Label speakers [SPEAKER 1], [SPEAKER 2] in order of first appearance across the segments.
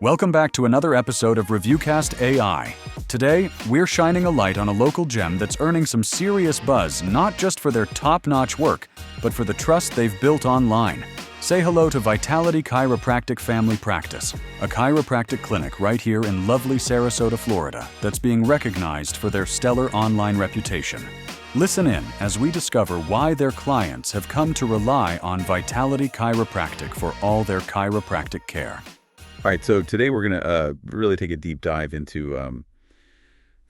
[SPEAKER 1] Welcome back to another episode of ReviewCast AI. Today, we're shining a light on a local gem that's earning some serious buzz, not just for their top-notch work, but for the trust they've built online. Say hello to Vitality Chiropractic Family Practice, a chiropractic clinic right here in lovely Sarasota, Florida, that's being recognized for their stellar online reputation. Listen in as we discover why their clients have come to rely on Vitality Chiropractic for all their chiropractic care.
[SPEAKER 2] All right, so today we're going to really take a deep dive into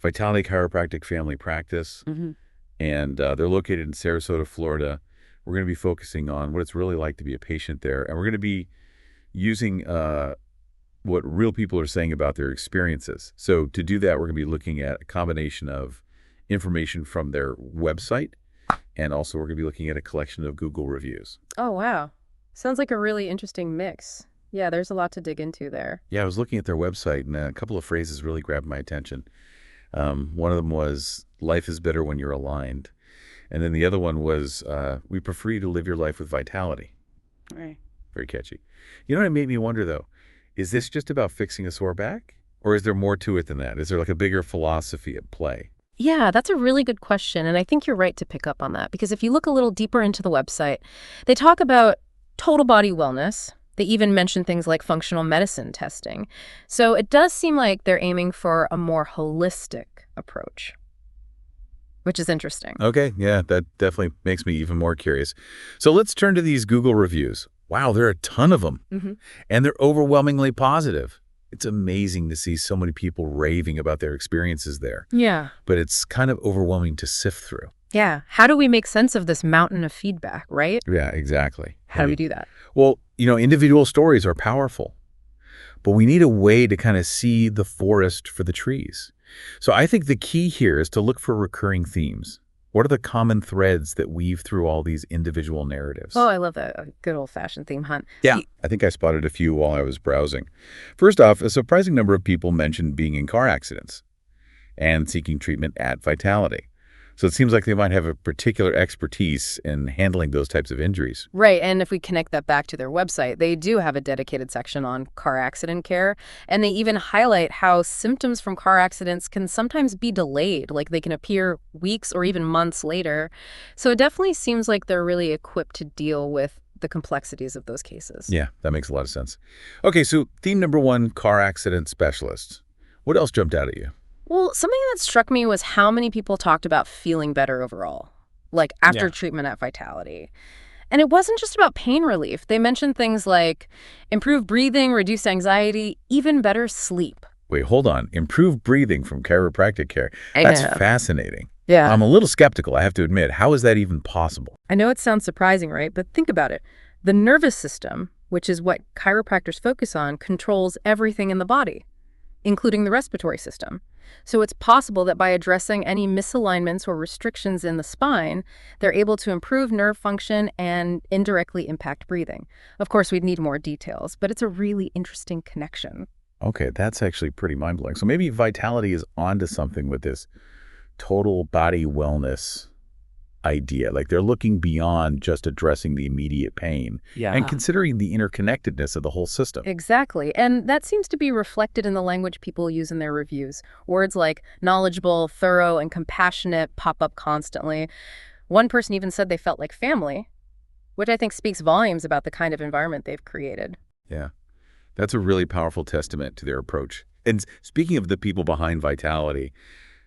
[SPEAKER 2] Vitality Chiropractic Family Practice, and they're located in Sarasota, Florida. We're going to be focusing on what it's really like to be a patient there, and we're going to be using what real people are saying about their experiences. So to do that, we're going to be looking at a combination of information from their website, and also we're going to be looking at a collection of Google reviews.
[SPEAKER 3] Oh, wow. Sounds like a really interesting mix. Yeah, there's a lot to dig into there.
[SPEAKER 2] Yeah, I was looking at their website, and a couple of phrases really grabbed my attention. One of them was, life is better when you're aligned. And then the other one was, we prefer you to live your life with vitality.
[SPEAKER 3] Right.
[SPEAKER 2] Very catchy. You know what made me wonder, though? Is this just about fixing a sore back? Or is there more to it than that? Is there like a bigger philosophy at play?
[SPEAKER 3] Yeah, that's a really good question. And I think you're right to pick up on that. Because if you look a little deeper into the website, they talk about total body wellness. They even mention things like functional medicine testing. So it does seem like they're aiming for a more holistic approach, which is interesting.
[SPEAKER 2] Okay, yeah, that definitely makes me even more curious. So let's turn to these Google reviews. Wow, there are a ton of them, and they're overwhelmingly positive. It's amazing to see so many people raving about their experiences there.
[SPEAKER 3] Yeah.
[SPEAKER 2] But it's kind of overwhelming to sift through.
[SPEAKER 3] Yeah. How do we make sense of this mountain of feedback, right?
[SPEAKER 2] Yeah, exactly.
[SPEAKER 3] How do we do that?
[SPEAKER 2] Well, you know, individual stories are powerful, but we need a way to kind of see the forest for the trees. So I think the key here is to look for recurring themes. What are the common threads that weave through all these individual narratives?
[SPEAKER 3] Oh, I love that. A good old-fashioned theme hunt.
[SPEAKER 2] Yeah, I think I spotted a few while I was browsing. First off, a surprising number of people mentioned being in car accidents and seeking treatment at Vitality. So it seems like they might have a particular expertise in handling those types of injuries.
[SPEAKER 3] Right, and if we connect that back to their website, they do have a dedicated section on car accident care, and they even highlight how symptoms from car accidents can sometimes be delayed, like they can appear weeks or even months later. So it definitely seems like they're really equipped to deal with the complexities of those cases.
[SPEAKER 2] Yeah, that makes a lot of sense. Okay, so theme number 1, car accident specialists. What else jumped out at you?
[SPEAKER 3] Well, something that struck me was how many people talked about feeling better overall, like after treatment at Vitality. And it wasn't just about pain relief. They mentioned things like improved breathing, reduced anxiety, even better sleep.
[SPEAKER 2] Wait, hold on. Improved breathing from chiropractic care. That's fascinating.
[SPEAKER 3] Yeah.
[SPEAKER 2] I'm a little skeptical, I have to admit. How is that even possible?
[SPEAKER 3] I know it sounds surprising, right? But think about it. The nervous system, which is what chiropractors focus on, controls everything in the body, including the respiratory system. So it's possible that by addressing any misalignments or restrictions in the spine, they're able to improve nerve function and indirectly impact breathing. Of course, we'd need more details, but it's a really interesting connection.
[SPEAKER 2] Okay, that's actually pretty mind-blowing. So maybe Vitality is onto something with this total body wellness idea. Like they're looking beyond just addressing the immediate pain and considering the interconnectedness of the whole system.
[SPEAKER 3] Exactly. And that seems to be reflected in the language people use in their reviews. Words like knowledgeable, thorough, and compassionate pop up constantly. One person even said they felt like family, which I think speaks volumes about the kind of environment they've created.
[SPEAKER 2] Yeah, that's a really powerful testament to their approach. And speaking of the people behind Vitality,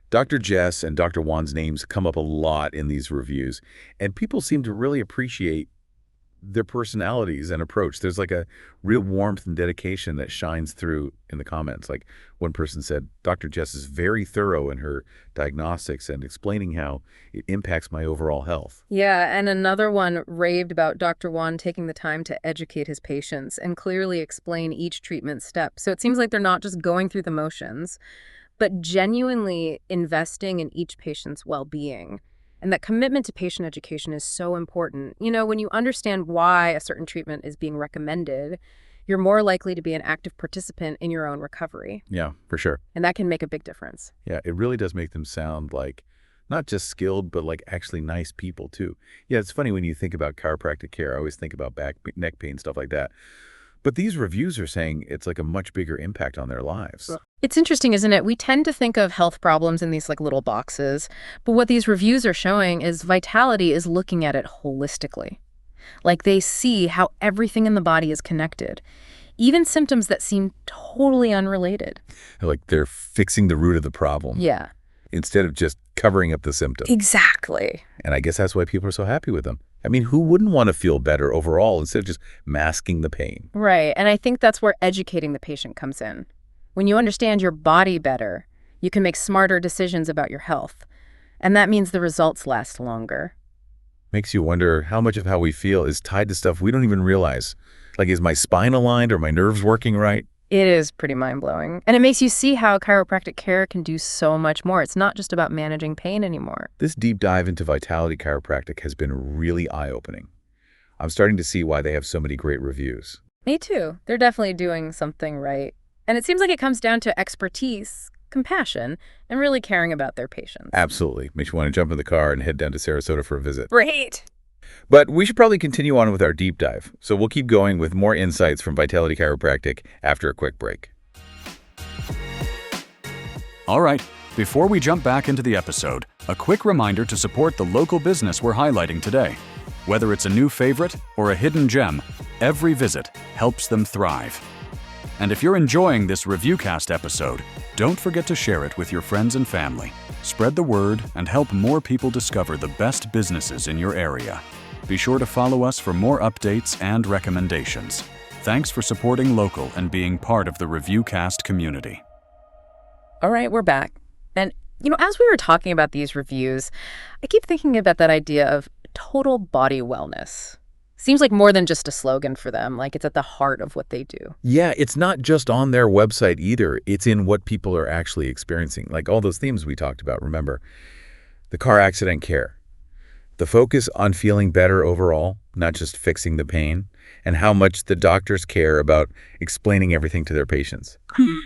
[SPEAKER 2] Dr. Jess and Dr. Juan's names come up a lot in these reviews, and people seem to really appreciate their personalities and approach. There's like a real warmth and dedication that shines through in the comments. Like one person said, Dr. Jess is very thorough in her diagnostics and explaining how it impacts my overall health.
[SPEAKER 3] Yeah, and another one raved about Dr. Juan taking the time to educate his patients and clearly explain each treatment step. So it seems like they're not just going through the motions, but genuinely investing in each patient's well-being. And that commitment to patient education is so important. You know, when you understand why a certain treatment is being recommended, you're more likely to be an active participant in your own recovery.
[SPEAKER 2] Yeah, for sure.
[SPEAKER 3] And that can make a big difference.
[SPEAKER 2] Yeah, it really does make them sound like not just skilled, but like actually nice people too. Yeah, it's funny when you think about chiropractic care, I always think about back, neck pain, stuff like that. But these reviews are saying it's like a much bigger impact on their lives.
[SPEAKER 3] It's interesting, isn't it? We tend to think of health problems in these like little boxes, but what these reviews are showing is Vitality is looking at it holistically. Like they see how everything in the body is connected, even symptoms that seem totally unrelated.
[SPEAKER 2] Like they're fixing the root of the problem.
[SPEAKER 3] Yeah.
[SPEAKER 2] Instead of just covering up the symptom.
[SPEAKER 3] Exactly.
[SPEAKER 2] And I guess that's why people are so happy with them. I mean, who wouldn't want to feel better overall instead of just masking the pain?
[SPEAKER 3] Right. And I think that's where educating the patient comes in. When you understand your body better, you can make smarter decisions about your health. And that means the results last longer.
[SPEAKER 2] Makes you wonder how much of how we feel is tied to stuff we don't even realize. Like, is my spine aligned or my nerves working right?
[SPEAKER 3] It is pretty mind-blowing. And it makes you see how chiropractic care can do so much more. It's not just about managing pain anymore.
[SPEAKER 2] This deep dive into Vitality Chiropractic has been really eye-opening. I'm starting to see why they have so many great reviews.
[SPEAKER 3] Me too. They're definitely doing something right. And it seems like it comes down to expertise, compassion, and really caring about their patients.
[SPEAKER 2] Absolutely. Makes you want to jump in the car and head down to Sarasota for a visit.
[SPEAKER 3] Great.
[SPEAKER 2] But we should probably continue on with our deep dive. So we'll keep going with more insights from Vitality Chiropractic after a quick break.
[SPEAKER 1] All right, before we jump back into the episode, a quick reminder to support the local business we're highlighting today. Whether it's a new favorite or a hidden gem, every visit helps them thrive. And if you're enjoying this ReviewCast episode, don't forget to share it with your friends and family. Spread the word and help more people discover the best businesses in your area. Be sure to follow us for more updates and recommendations. Thanks for supporting local and being part of the ReviewCast community.
[SPEAKER 3] All right, we're back. And, as we were talking about these reviews, I keep thinking about that idea of total body wellness. Seems like more than just a slogan for them, like it's at the heart of what they do.
[SPEAKER 2] Yeah, it's not just on their website either. It's in what people are actually experiencing. Like all those themes we talked about, remember? The car accident care. The focus on feeling better overall, not just fixing the pain, and how much the doctors care about explaining everything to their patients.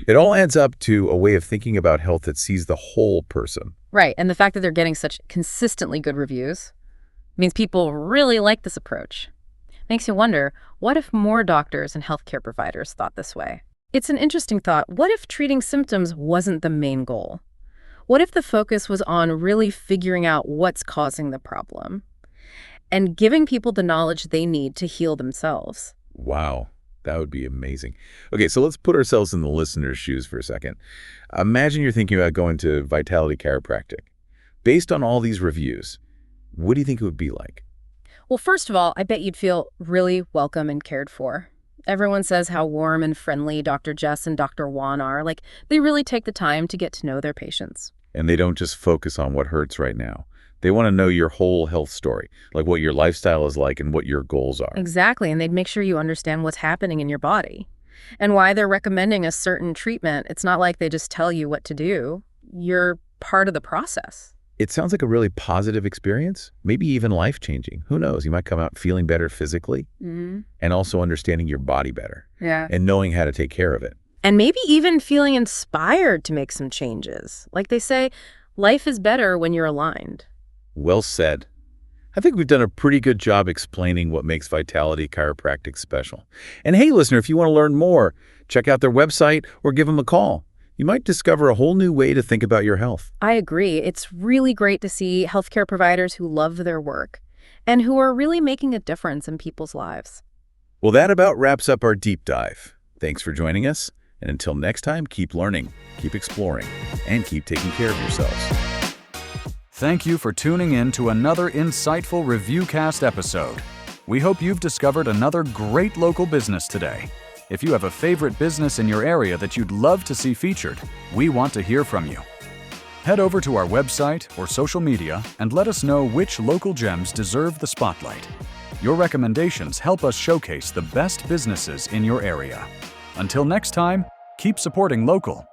[SPEAKER 2] It all adds up to a way of thinking about health that sees the whole person.
[SPEAKER 3] Right, and the fact that they're getting such consistently good reviews means people really like this approach. Makes you wonder, what if more doctors and healthcare providers thought this way? It's an interesting thought. What if treating symptoms wasn't the main goal? What if the focus was on really figuring out what's causing the problem and giving people the knowledge they need to heal themselves?
[SPEAKER 2] Wow, that would be amazing. Okay, so let's put ourselves in the listener's shoes for a second. Imagine you're thinking about going to Vitality Chiropractic. Based on all these reviews, what do you think it would be like?
[SPEAKER 3] Well, first of all, I bet you'd feel really welcome and cared for. Everyone says how warm and friendly Dr. Jess and Dr. Juan are. Like, they really take the time to get to know their patients.
[SPEAKER 2] And they don't just focus on what hurts right now. They want to know your whole health story, like what your lifestyle is like and what your goals are.
[SPEAKER 3] Exactly, and they'd make sure you understand what's happening in your body and why they're recommending a certain treatment. It's not like they just tell you what to do. You're part of the process.
[SPEAKER 2] It sounds like a really positive experience, maybe even life-changing. Who knows? You might come out feeling better physically and also understanding your body better and knowing how to take care of it.
[SPEAKER 3] And maybe even feeling inspired to make some changes. Like they say, life is better when you're aligned.
[SPEAKER 2] Well said. I think we've done a pretty good job explaining what makes Vitality Chiropractic special. And hey, listener, if you want to learn more, check out their website or give them a call. You might discover a whole new way to think about your health.
[SPEAKER 3] I agree. It's really great to see healthcare providers who love their work and who are really making a difference in people's lives.
[SPEAKER 2] Well, that about wraps up our deep dive. Thanks for joining us. And until next time, keep learning, keep exploring, and keep taking care of yourselves.
[SPEAKER 1] Thank you for tuning in to another insightful ReviewCast episode. We hope you've discovered another great local business today. If you have a favorite business in your area that you'd love to see featured, we want to hear from you. Head over to our website or social media and let us know which local gems deserve the spotlight. Your recommendations help us showcase the best businesses in your area. Until next time, keep supporting local.